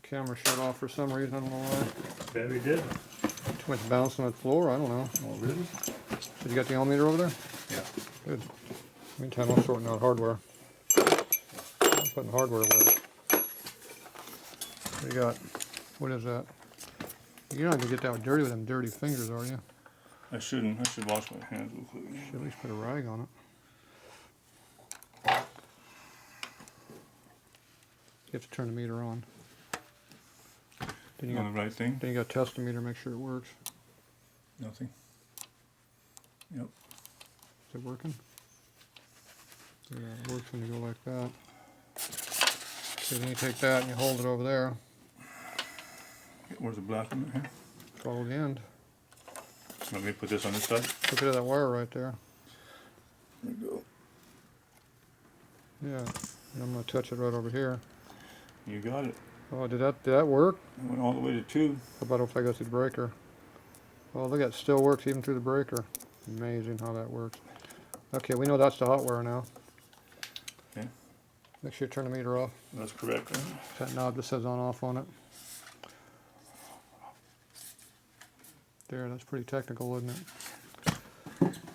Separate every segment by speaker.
Speaker 1: Camera shut off for some reason, I don't know why.
Speaker 2: Battery did.
Speaker 1: Too much bouncing on the floor, I don't know.
Speaker 2: Oh, really?
Speaker 1: So you got the altimeter over there?
Speaker 2: Yeah.
Speaker 1: Good. Meantime, I'm sorting out hardware. I'm putting hardware away. What do you got? What is that? You're not gonna get that dirty with them dirty fingers, are you?
Speaker 2: I shouldn't. I should wash my hands real quick.
Speaker 1: Should at least put a rag on it. You have to turn the meter on. Then you
Speaker 2: On the right thing?
Speaker 1: Then you got to test the meter, make sure it works.
Speaker 2: Nothing. Yep.
Speaker 1: Is it working? Yeah, it works when you go like that. So then you take that and you hold it over there.
Speaker 2: Where's the black one here?
Speaker 1: Follow the end.
Speaker 2: Let me put this on this side.
Speaker 1: Look at that wire right there.
Speaker 2: There you go.
Speaker 1: Yeah. And I'm going to touch it right over here.
Speaker 2: You got it.
Speaker 1: Oh, did that work?
Speaker 2: It went all the way to 2.
Speaker 1: How about if I go through the breaker? Oh, look, it still works even through the breaker. Amazing how that works. Okay, we know that's the hot wire now.
Speaker 2: Okay.
Speaker 1: Make sure you turn the meter off.
Speaker 2: That's correct.
Speaker 1: That knob just says on off on it. There, that's pretty technical, isn't it?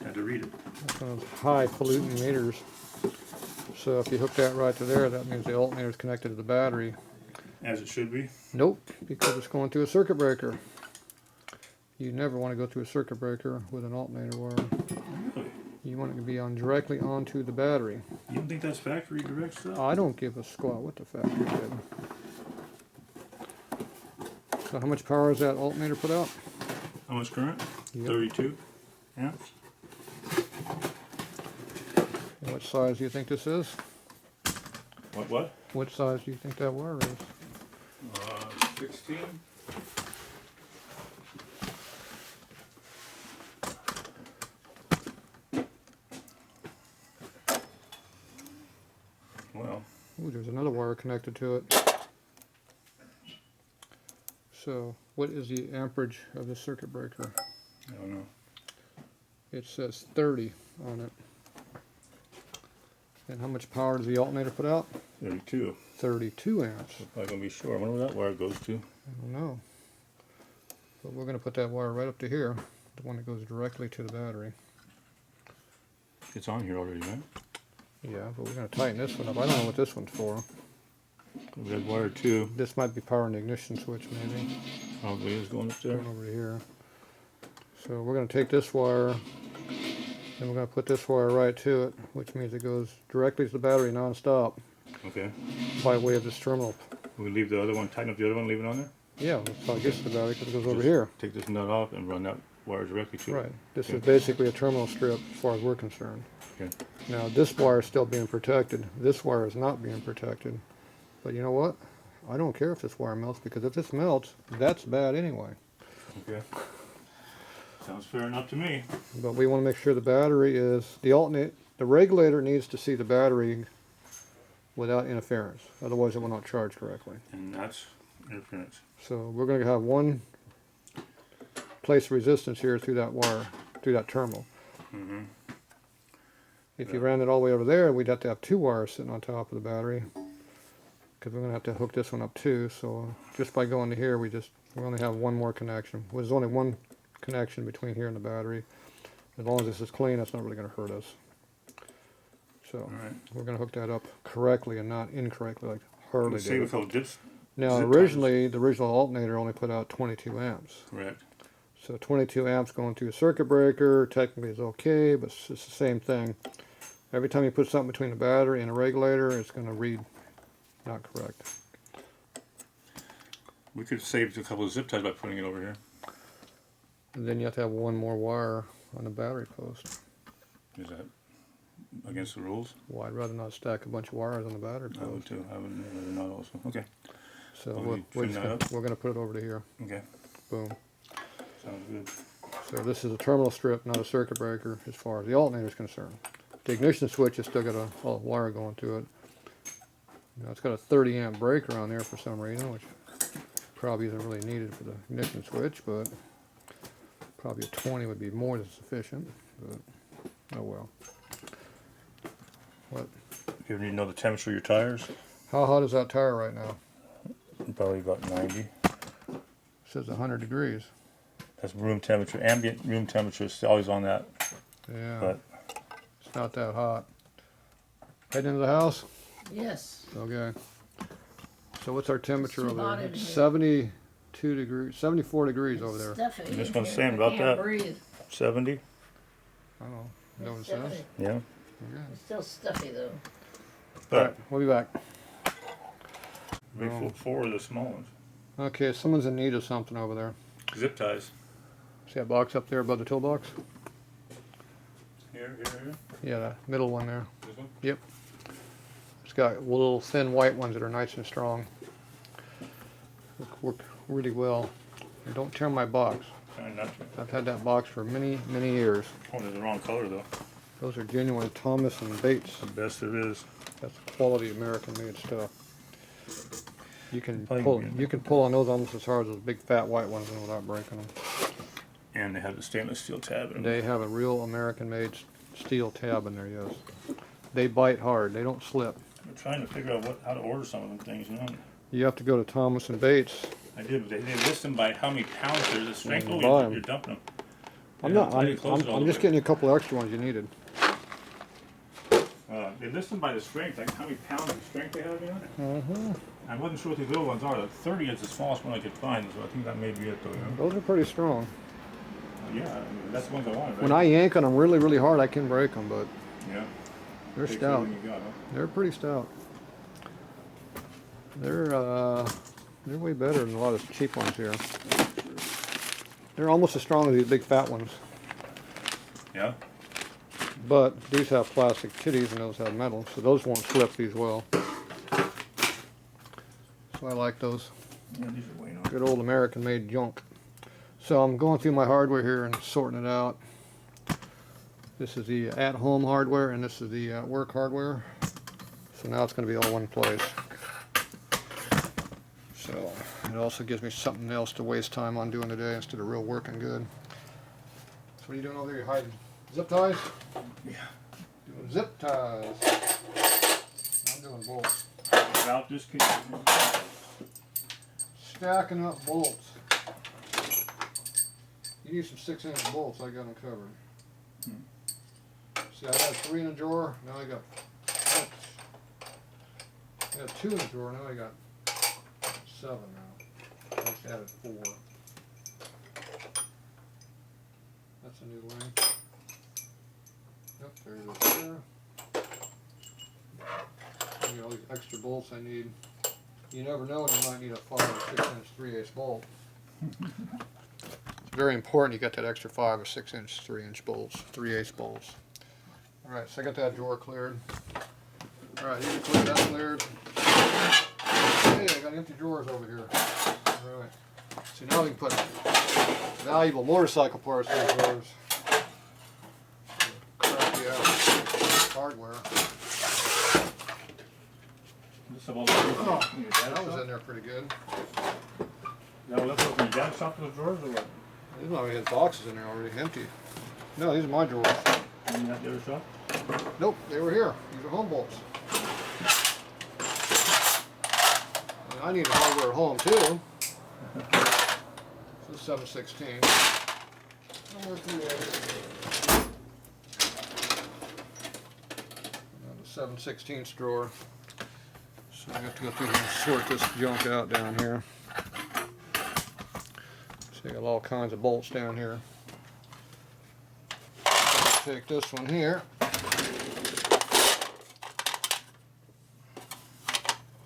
Speaker 2: Had to read it.
Speaker 1: That's one of those high pollutant meters. So if you hook that right to there, that means the alternator is connected to the battery.
Speaker 2: As it should be.
Speaker 1: Nope, because it's going through a circuit breaker. You never want to go through a circuit breaker with an alternator wire.
Speaker 2: Really?
Speaker 1: You want it to be on directly onto the battery.
Speaker 2: You don't think that's factory direct stuff?
Speaker 1: I don't give a squat what the factory did. So how much power does that alternator put out?
Speaker 2: How much current?
Speaker 1: Yep.
Speaker 2: 32 amps.
Speaker 1: And what size do you think this is?
Speaker 2: What?
Speaker 1: What size do you think that wire is?
Speaker 2: 16. Well.
Speaker 1: Ooh, there's another wire connected to it. So, what is the amperage of the circuit breaker?
Speaker 2: I don't know.
Speaker 1: It says 30 on it. And how much power does the alternator put out?
Speaker 2: 32.
Speaker 1: 32 amps.
Speaker 2: I'm not going to be sure. I wonder where that wire goes to.
Speaker 1: I don't know. But we're going to put that wire right up to here, the one that goes directly to the battery.
Speaker 2: It's on here already, right?
Speaker 1: Yeah, but we're going to tighten this one up. I don't know what this one's for.
Speaker 2: Red wire 2.
Speaker 1: This might be powering the ignition switch, maybe.
Speaker 2: Probably is going up there.
Speaker 1: Going over to here. So we're going to take this wire, and we're going to put this wire right to it, which means it goes directly to the battery non-stop
Speaker 2: Okay.
Speaker 1: by way of this terminal.
Speaker 2: We leave the other one, tighten up the other one, leave it on there?
Speaker 1: Yeah, that's how it gets to the battery, because it goes over
Speaker 2: Just
Speaker 1: here.
Speaker 2: Take this nut off and run that wire directly to it.
Speaker 1: Right. This
Speaker 2: Okay.
Speaker 1: is basically a terminal strip as far as we're concerned.
Speaker 2: Okay.
Speaker 1: Now this wire is still being protected. This wire is not being protected. But you know what? I don't care if this wire melts, because if this melts, that's bad anyway.
Speaker 2: Okay. Sounds fair enough to me.
Speaker 1: But we want to make sure the battery is, the regulator needs to see the battery without interference. Otherwise it will not charge correctly.
Speaker 2: And that's interference.
Speaker 1: So we're going to have one place of resistance here through that wire, through that terminal.
Speaker 2: Mm-hmm.
Speaker 1: If you ran it all the way over there, we'd have to have 2 wires sitting on top of the battery, because we're going to have to hook this one up too. So just by going to here, we only have one more connection. Well, there's only one connection between here and the battery. As long as this is clean, that's not really going to hurt us. So we're going to hook that up correctly and not incorrectly like Harley did.
Speaker 2: Save a couple dips.
Speaker 1: Now originally, the original alternator only put out 22 amps.
Speaker 2: Correct.
Speaker 1: So 22 amps going through a circuit breaker technically is okay, but it's the same thing. Every time you put something between the battery and a regulator, it's going to read not correct.
Speaker 2: We could save a couple of zip ties by putting it over here.
Speaker 1: And then you have to have one more wire on the battery post.
Speaker 2: Is that against the rules?
Speaker 1: Well, I'd rather not stack a bunch of wires on the battery
Speaker 2: I would
Speaker 1: post.
Speaker 2: too. I would rather not also. Okay.
Speaker 1: So
Speaker 2: Well,
Speaker 1: we're
Speaker 2: trim that up?
Speaker 1: going to put it over to here.
Speaker 2: Okay.
Speaker 1: Boom.
Speaker 2: Sounds good.
Speaker 1: So this is a terminal strip, not a circuit breaker as far as the alternator is concerned. The ignition switch has still got a wire going to it. Now it's got a 30 amp breaker on there for some reason, which probably isn't really needed for the ignition switch, but probably a 20 would be more than sufficient. But oh well. What?
Speaker 2: You ever need to know the temperature of your tires?
Speaker 1: How hot is that tire right now?
Speaker 2: Probably about 90.
Speaker 1: Says 100 degrees.
Speaker 2: That's room temperature. Ambient room temperature is always on that.
Speaker 1: Yeah.
Speaker 2: But
Speaker 1: It's not that hot. Heading into the house?
Speaker 3: Yes.
Speaker 1: Okay. So what's our temperature
Speaker 3: too
Speaker 1: over
Speaker 3: hot
Speaker 1: there?
Speaker 3: in here.
Speaker 1: 72 degrees, 74 degrees
Speaker 3: It's
Speaker 1: over there.
Speaker 3: stuffy.
Speaker 2: I'm just
Speaker 3: in
Speaker 2: gonna
Speaker 3: here.
Speaker 2: say
Speaker 3: I
Speaker 2: about
Speaker 3: can't
Speaker 2: that.
Speaker 3: breathe.
Speaker 2: 70.
Speaker 1: I don't know. You know what it
Speaker 3: It's
Speaker 1: says?
Speaker 3: stuffy.
Speaker 2: Yeah.
Speaker 1: Okay.
Speaker 3: It's still stuffy though.
Speaker 2: But
Speaker 1: Alright, we'll be back.
Speaker 2: maybe four of the small ones.
Speaker 1: Okay, someone's in need of something over there.
Speaker 2: Zip ties.
Speaker 1: See that box up there above the toolbox?
Speaker 2: Here.
Speaker 1: Yeah, the middle one there.
Speaker 2: This one.
Speaker 1: Yep. It's got little thin white ones that are nice and strong. Work really well. And don't tear my box.
Speaker 2: Trying not to.
Speaker 1: I've had that box for many, many years.
Speaker 2: Oh, they're the wrong color though.
Speaker 1: Those are genuine Thomas and Bates.
Speaker 2: The best there is.
Speaker 1: That's quality American made stuff. You can
Speaker 2: Playing
Speaker 1: pull on those almost as hard as those big fat white ones without breaking them.
Speaker 2: And they have the stainless steel tab in them.
Speaker 1: They have a real American made steel tab in there, yes. They bite hard, they don't slip.
Speaker 2: I'm trying to figure out how to order some of them things, you know.
Speaker 1: You have to go to Thomas and Bates.
Speaker 2: I did, but they list them by how many pounds there's a strength.
Speaker 1: When
Speaker 2: Oh,
Speaker 1: you buy 'em.
Speaker 2: you're dumping them.
Speaker 1: I'm
Speaker 2: They
Speaker 1: not,
Speaker 2: don't close it all
Speaker 1: I'm
Speaker 2: the
Speaker 1: just
Speaker 2: way.
Speaker 1: getting you a couple extra ones you needed.
Speaker 2: They list them by the strength, like how many pounds of strength they have, you know.
Speaker 1: Mm-hmm.
Speaker 2: I wasn't sure what these little ones are. The 30 is the smallest one I could find, so I think that may be it, though. You know?
Speaker 1: Those are pretty strong.
Speaker 2: Yeah, I mean, that's the ones I wanted. Right?
Speaker 1: When I yank on them really, really hard, I can break them, but
Speaker 2: Yeah.
Speaker 1: they're
Speaker 2: Take
Speaker 1: stout.
Speaker 2: everything you got, huh?
Speaker 1: They're pretty stout. They're way better than a lot of the cheap ones here. They're almost as strong as these big fat ones,
Speaker 2: Yeah.
Speaker 1: but these have plastic titties and those have metal, so those won't slip these well. So I like those.
Speaker 2: Yeah, these are way on.
Speaker 1: Good old American made junk. So I'm going through my hardware here and sorting it out. This is the at-home hardware and this is the work hardware. So now it's going to be all one place. So it also gives me something else to waste time on doing today instead of real working good. So what are you doing over there? You hiding zip ties?
Speaker 2: Yeah.
Speaker 1: Doing zip ties. I'm doing bolts.
Speaker 2: About this
Speaker 1: Stacking up bolts. You need some 6-inch bolts. I got them covered. See, I had 3 in a drawer. Now I got. I had 2 in a drawer. Now I got 7 now. I just added 4. That's a new one. Yep, there it is there. I got all these extra bolts I need. You never know, you might need a 5 or 6-inch 3/8 bolt. It's very important you got that extra 5 or 6-inch 3-inch bolts, 3/8 bolts. Alright, so I got that drawer cleared. Alright, you cleared that cleared. Hey, I got empty drawers over here. Alright. So now we can put valuable motorcycle parts in the drawers. Crappy out hardware. Oh, that was in there pretty good.
Speaker 2: Now, let's open your dad's shop in the drawers or what?
Speaker 1: There's already had boxes in there already, empty. No, these are my drawers.
Speaker 2: You at the other shop?
Speaker 1: Nope, they were here. These are home bolts. And I need a hardware at home too. So 7/16. Number 3/8. The 7/16 drawer. So I have to go through here and sort this junk out down here. So you got all kinds of bolts down here. Take this one here. I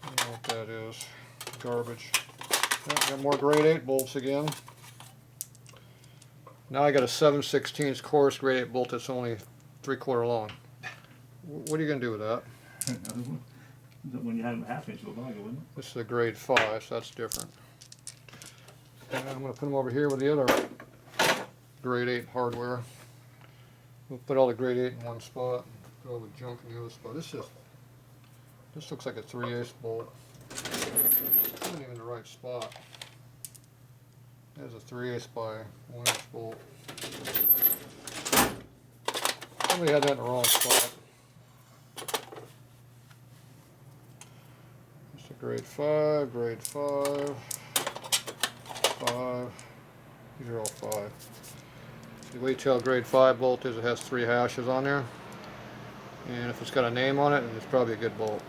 Speaker 1: don't know what that is. Garbage. Yep, got more grade 8 bolts again. Now I got a 7/16 coarse grade 8 bolt that's only 3/4 long. What are you going to do with that?
Speaker 2: When you had them half-inch longer, wouldn't it?
Speaker 1: This is a grade 5, so that's different. And I'm going to put them over here with the other grade 8 hardware. We'll put all the grade 8 in one spot, put all the junk in the other spot. This looks like a 3/8 bolt. It's not even the right spot. There's a 3/8 by 1-inch bolt. Somebody had that in the wrong spot. Just a grade 5, grade 5, 5. These are all 5. The way you tell grade 5 bolt is it has 3 hashes on there. And if it's got a name on it, then it's probably a good bolt.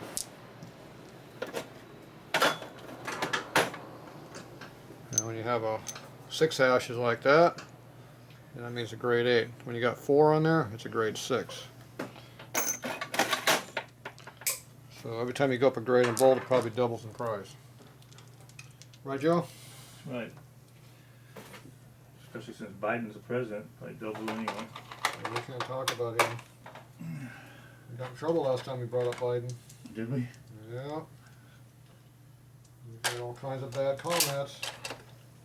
Speaker 1: And when you have a 6 hashes like that, then that means a grade 8. When you got 4 on there, it's a grade 6. So every time you go up a grade in bolt, it probably doubles in price. Right, Joe?
Speaker 2: That's right. Especially since Biden's the president, probably double anyway.
Speaker 1: We can't talk about him. We got in trouble last time we brought up Biden.
Speaker 2: Did we?
Speaker 1: Yeah. We had all kinds of bad comments.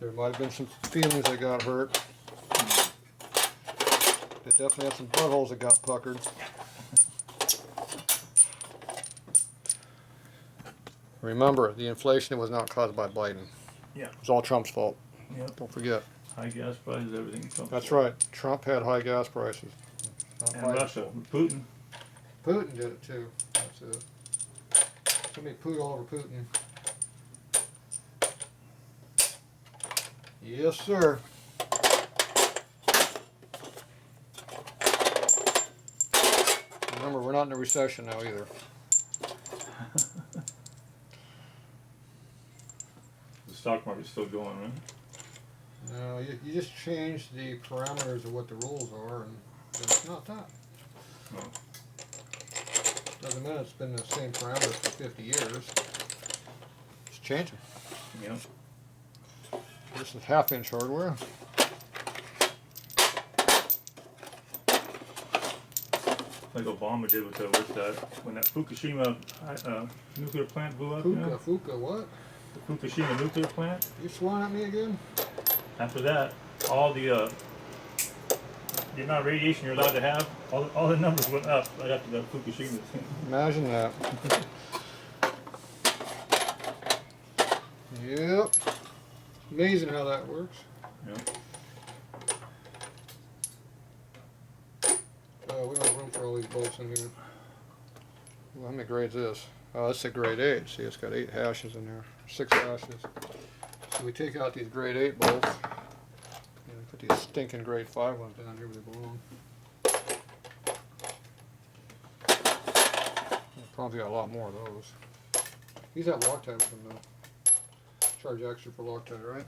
Speaker 1: There might have been some feelings that got hurt. They definitely had some buttholes that got puckered. Remember, the inflation was not caused by Biden.
Speaker 2: Yeah.
Speaker 1: It was all Trump's fault.
Speaker 2: Yeah.
Speaker 1: Don't forget.
Speaker 2: High gas prices, everything.
Speaker 1: That's right. Trump had high gas prices. Not
Speaker 2: And
Speaker 1: Biden's
Speaker 2: Russia,
Speaker 1: fault.
Speaker 2: Putin.
Speaker 1: Putin did it too. That's it. Somebody pooed all over Putin. Yes, sir. Remember, we're not in a recession now either.
Speaker 2: The stock market's still going, right?
Speaker 1: No, you just change the parameters of what the rules are, and it's not that.
Speaker 2: No.
Speaker 1: Doesn't mean it's been the same parameters for 50 years. It's changing.
Speaker 2: Yeah.
Speaker 1: This is half-inch hardware.
Speaker 2: Like Obama did with that when that Fukushima nuclear plant blew up.
Speaker 1: Fuka, what?
Speaker 2: The Fukushima nuclear plant.
Speaker 1: You swine at me again?
Speaker 2: After that, all the amount of radiation you're allowed to have, all the numbers went up right after the Fukushima thing.
Speaker 1: Imagine that. Yep. Amazing how that works.
Speaker 2: Yeah.
Speaker 1: We don't have room for all these bolts in here. Well, how many grades is this? Oh, that's a grade 8. See, it's got 8 hashes in there. 6 hashes. So we take out these grade 8 bolts. And put these stinking grade 5 ones down here where they belong. We'll probably got a lot more of those. These have Loctite with them though. Charge extra for Loctite, right?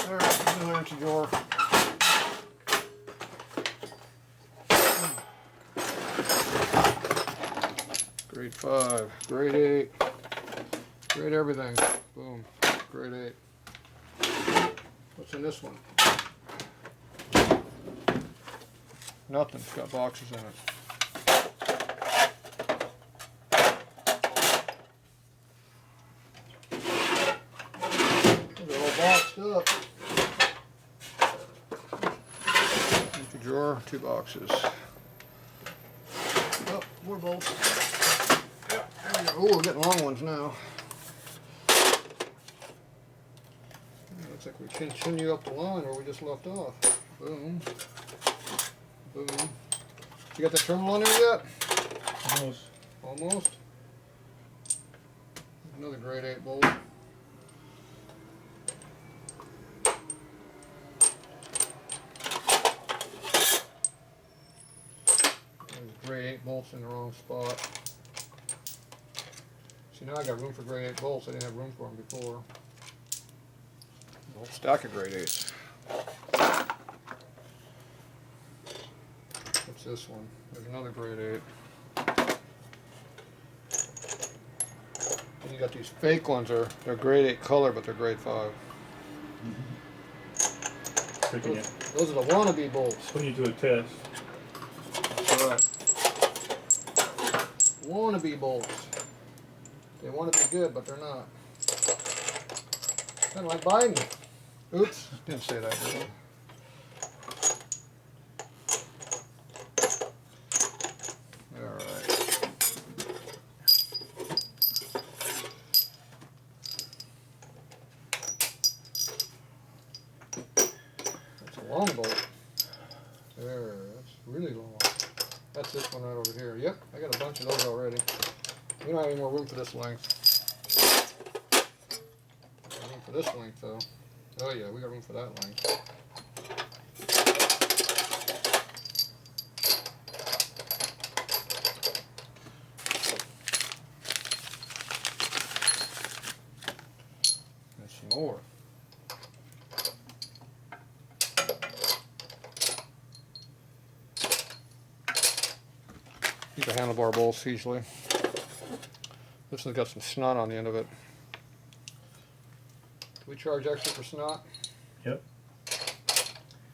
Speaker 1: Alright, another empty drawer. Grade 5, grade 8, grade everything. Boom, grade 8. What's in this one? Nothing, it's got boxes in it. They're all boxed up. Empty drawer, 2 boxes. Oh, more bolts. Oh, we're getting long ones now. Looks like we continue up the line where we just left off. Boom. Boom. You got that terminal on there yet?
Speaker 2: Almost.
Speaker 1: Almost. Another grade 8 bolt. There's grade 8 bolts in the wrong spot. See, now I got room for grade 8 bolts. I didn't have room for them before. A whole stack of grade 8s. What's this one? There's another grade 8. And you got these fake ones. They're grade 8 color, but they're grade 5.
Speaker 2: Tricking you.
Speaker 1: Those are the wannabe bolts.
Speaker 2: Putting you to a test.
Speaker 1: That's right. Wannabe bolts. They want to be good, but they're not. Kind of like Biden. Oops, didn't say that, did I? Alright. That's a long bolt. There, that's really long. That's this one right over here. Yep, I got a bunch of those already. We don't have any more room for this length. Room for this length though. Oh yeah, we got room for that length. And some more. These are handlebar bolts usually. This one's got some snot on the end of it. Do we charge extra for snot?
Speaker 2: Yep.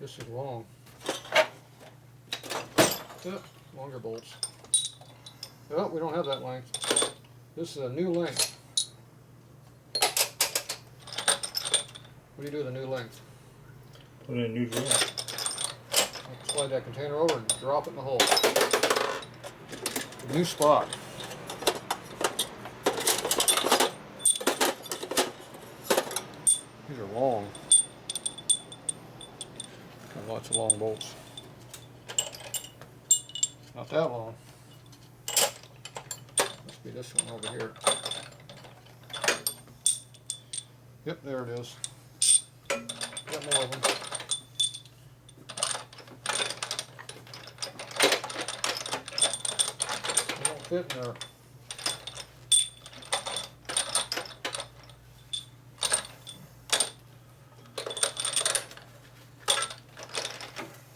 Speaker 1: This is long. Yep, longer bolts. Oh, we don't have that length. This is a new length. What do you do with a new length?
Speaker 2: Put in a new drill.
Speaker 1: Slide that container over and drop it in the hole. New spot. These are long. Got lots of long bolts. Not that long. Must be this one over here. Yep, there it is. Got more of them. They don't fit in there.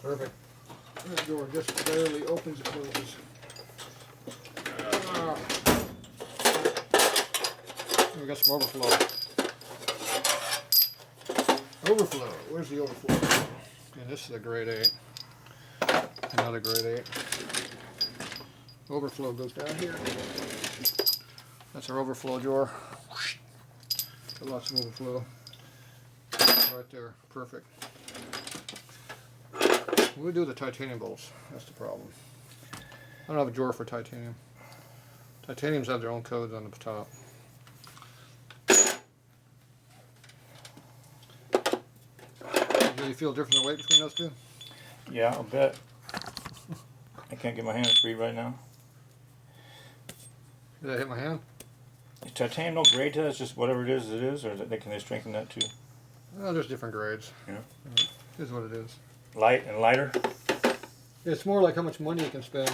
Speaker 1: Perfect. That door just barely opens and closes. We got some overflow. Overflow. Where's the overflow? And this is a grade 8. Another grade 8. Overflow goes down here. That's our overflow drawer. Got lots of overflow. Right there. Perfect. We do the titanium bolts. That's the problem. I don't have a drawer for titanium. Titaniums have their own codes on the top. Do you feel a difference in weight between those two?
Speaker 2: Yeah, I'll bet. I can't get my hands free right now.
Speaker 1: Did I hit my hand?
Speaker 2: Is titanium no grade to that? It's just whatever it is, or can they strengthen that too?
Speaker 1: Well, there's different grades.
Speaker 2: Yeah.
Speaker 1: It is what it is.
Speaker 2: Light and lighter?
Speaker 1: It's more like how much money you can spend.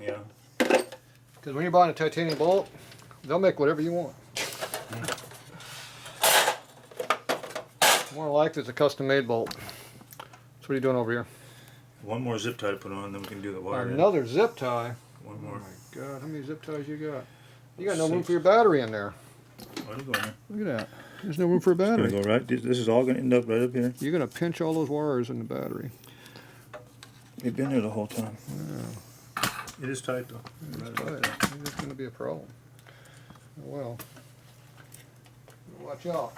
Speaker 2: Yeah.
Speaker 1: Because when you're buying a titanium bolt, they'll make whatever you want. More likely it's a custom-made bolt. So what are you doing over here?
Speaker 2: One more zip tie to put on, then we can do the wire.
Speaker 1: Another zip tie.
Speaker 2: One more.
Speaker 1: Oh my God, how many zip ties you got? You got no room for your battery in there.
Speaker 2: Oh, it'll go in there.
Speaker 1: Look at that. There's no room for a
Speaker 2: It's
Speaker 1: battery.
Speaker 2: gonna go right. This is all gonna end up right up here.
Speaker 1: You're gonna pinch all those wires in the battery.
Speaker 2: They've been there the whole time.
Speaker 1: Yeah.
Speaker 2: It is tight though.
Speaker 1: It's tight. It's gonna be a problem. Oh, well. Watch out.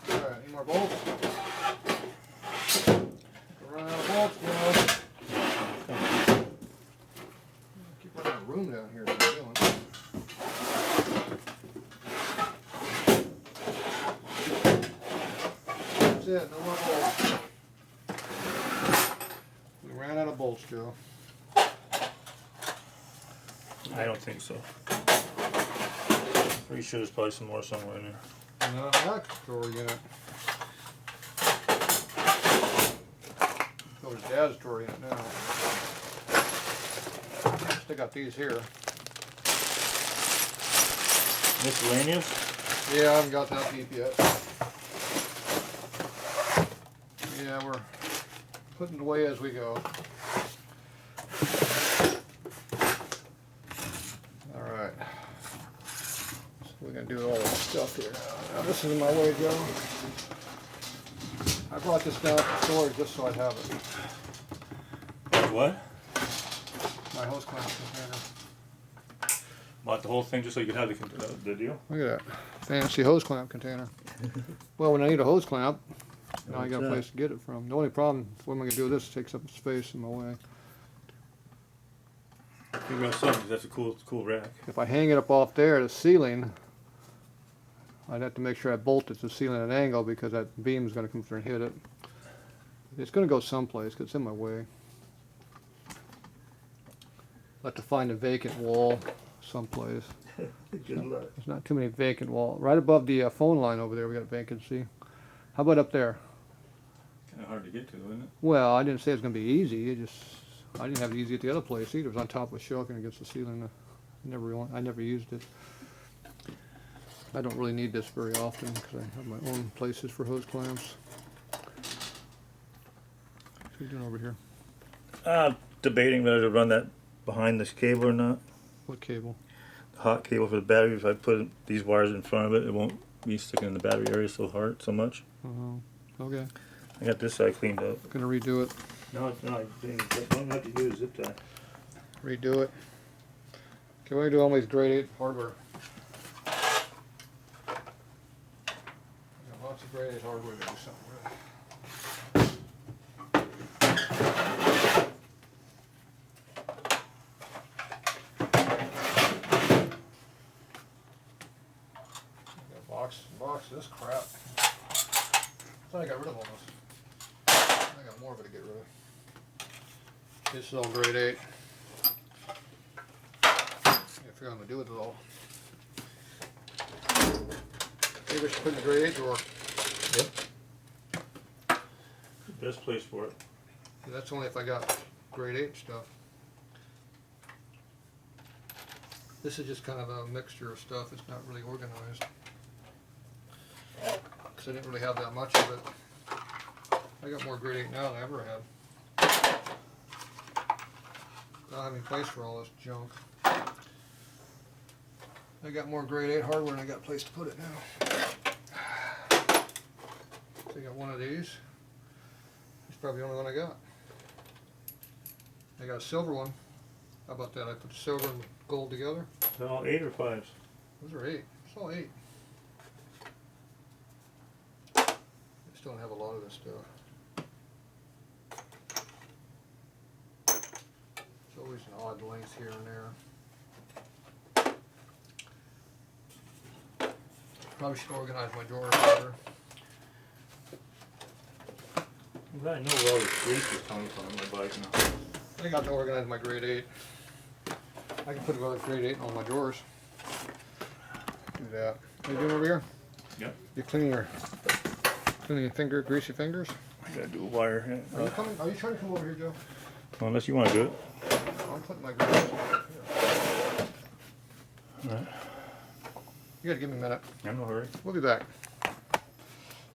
Speaker 1: Alright, any more bolts? We're running out of bolts now. Keep running out of room down here. What are you doing? That's it, no more bolts. We ran out of bolts, Joe.
Speaker 2: I don't think so. Pretty sure there's probably some more somewhere in there.
Speaker 1: Not that drawer unit. Go to Dad's drawer unit now. Still got these here.
Speaker 2: Miscellaneous?
Speaker 1: Yeah, I haven't got that deep yet. Yeah, we're putting it away as we go. Alright. So we're going to do all this stuff here now. Now this is in my way, Joe. I brought this down for storage just so I'd have it.
Speaker 2: What?
Speaker 1: My hose clamp container.
Speaker 2: Bought the whole thing just so you could have the deal?
Speaker 1: Look at that. Fancy hose clamp container. Well, when I need a hose clamp, now I got a place to get it from. The only problem, what am I going to do with this? It takes up space in my way.
Speaker 2: Figure out something. That's a cool rack.
Speaker 1: If I hang it up off there at the ceiling, I'd have to make sure I bolt it to the ceiling at an angle because that beam is going to come through and hit it. It's going to go someplace because it's in my way. Have to find a vacant wall someplace.
Speaker 2: Good luck.
Speaker 1: There's not too many vacant wall. Right above the phone line over there, we got a vacancy. How about up there?
Speaker 2: Kind of hard to get to, isn't it?
Speaker 1: Well, I didn't say it was gonna be easy. I didn't have it easy at the other place either. It was on top of a shelf and against the ceiling. I never used it. I don't really need this very often because I have my own places for hose clamps. What's he doing over here?
Speaker 2: Debating whether to run that behind this cable or not.
Speaker 1: What cable?
Speaker 2: The hot cable for the battery. If I put these wires in front of it, it won't be sticking in the battery area so much.
Speaker 1: Okay.
Speaker 2: I got this side cleaned up.
Speaker 1: Gonna redo it.
Speaker 2: No, it's not. Don't have to use zip tie.
Speaker 1: Redo it. Okay, we're gonna do all these grade 8 hardware. I got lots of grade 8 hardware to do something with. Box of this crap. I thought I got rid of all this. I got more of it to get rid of. This is all grade 8. I figure out what I'm gonna do with it all. Maybe I should put in the grade 8 drawer.
Speaker 2: Yep. Best place for it.
Speaker 1: That's only if I got grade 8 stuff. This is just kind of a mixture of stuff. It's not really organized. Because I didn't really have that much of it. I got more grade 8 now than I ever had. I don't have any place for all this junk. I got more grade 8 hardware and I got a place to put it now. So I got one of these. It's probably the only one I got. I got a silver one. How about that? I put the silver and gold together.
Speaker 2: Is all 8 or 5s?
Speaker 1: Those are 8. It's all 8. I still don't have a lot of this stuff. It's always an odd length here and there. Probably should organize my drawers better.
Speaker 2: I'm glad I know where all the grease is coming from on my bike now.
Speaker 1: I got to organize my grade 8. I can put another grade 8 in all my drawers. Do that. What are you doing over here?
Speaker 2: Yep.
Speaker 1: You cleaning your greasy fingers?
Speaker 2: I gotta do a wire.
Speaker 1: Are you trying to come over here, Joe?
Speaker 2: Well, unless you want to do it.
Speaker 1: I'm putting my grease 8 here.
Speaker 2: Alright.
Speaker 1: You gotta give me a minute.
Speaker 2: I'm in no hurry.
Speaker 1: We'll be back.